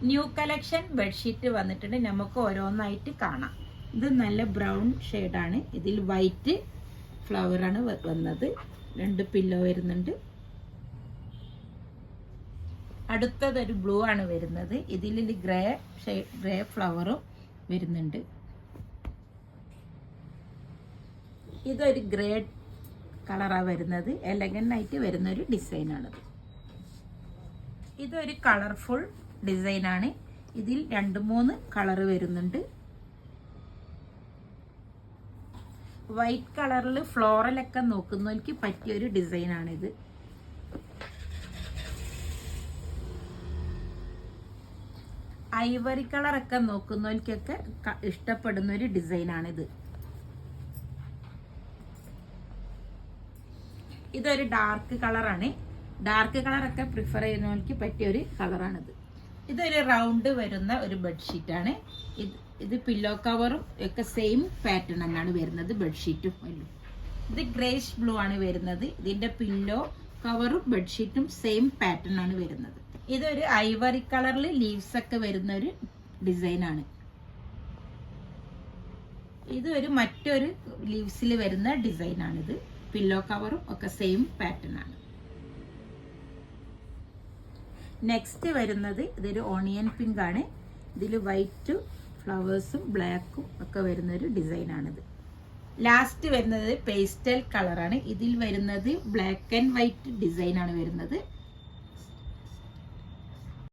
New collection bedsheet വന്നിട്ടുണ്ട്. നമുക്ക് ഓരോന്നായിട്ട് കാണാം. ഇത് നല്ല ബ്രൗൺ ഷെയ്ഡാണ്. ഇതിൽ വൈറ്റ് ഫ്ലവറാണ് വന്നത്. 2 പില്ലോ വരുന്നുണ്ട്. അടുത്തതൊരു ബ്ലൂ ആണ് വരുന്നത്. ഇതിൽ ഗ്രേ ഫ്ലവറും വരുന്നുണ്ട്. ഇതൊരു ഗ്രേ കളറാണ് വരുന്നത്. എലഗന്റ് ആയിട്ട് വരുന്ന ഒരു ഡിസൈനാണത്. ഇതൊരു കളർഫുൾ ഡിസൈനാണ്. ഇതിൽ 2-3 കളറ് വരുന്നുണ്ട്. വൈറ്റ് കളറിൽ ഫ്ലോറലൊക്കെ നോക്കുന്നവർക്ക് പറ്റിയൊരു ഡിസൈനാണിത്. ഐവറി കളറൊക്കെ നോക്കുന്നവർക്കൊക്കെ ഇഷ്ടപ്പെടുന്ന ഒരു ഡിസൈനാണിത്. ഇതൊരു ഡാർക്ക് കളറാണ്. ഡാർക്ക് കളറൊക്കെ പ്രിഫർ ചെയ്യുന്നവർക്ക് പറ്റിയൊരു കളറാണിത്. ഇതൊരു റൗണ്ട് വരുന്ന ഒരു ബെഡ്ഷീറ്റാണ്. ഇത് പില്ലോ കവറും ഒക്കെ സെയിം പാറ്റേൺ തന്നെയാണ് വരുന്നത്. ബെഡ്ഷീറ്റും ഇത് ഗ്രേഷ് ബ്ലൂ ആണ് വരുന്നത്. ഇതിന്റെ പില്ലോ കവറും ബെഡ്ഷീറ്റും സെയിം പാറ്റേൺ ആണ് വരുന്നത്. ഇതൊരു ഐവറി കളറിൽ ലീവ്സ് ഒക്കെ വരുന്ന ഒരു ഡിസൈനാണ്. ഇതൊരു മറ്റൊരു ലീവ്സിൽ വരുന്ന ഡിസൈനാണിത്. പില്ലോ കവറും ഒക്കെ സെയിം പാറ്റേൺ ആണ്. നെക്സ്റ്റ് വരുന്നത് ഇതൊരു ഓണിയൻ പിങ്ക് ആണ്. ഇതിൽ വൈറ്റ് ഫ്ലവേഴ്സും ബ്ലാക്കും ഒക്കെ വരുന്ന ഒരു ഡിസൈനാണിത്. ലാസ്റ്റ് വരുന്നത് പേസ്റ്റൽ കളറാണ്. ഇതിൽ വരുന്നത് ബ്ലാക്ക് ആൻഡ് വൈറ്റ് ഡിസൈനാണ് വരുന്നത്.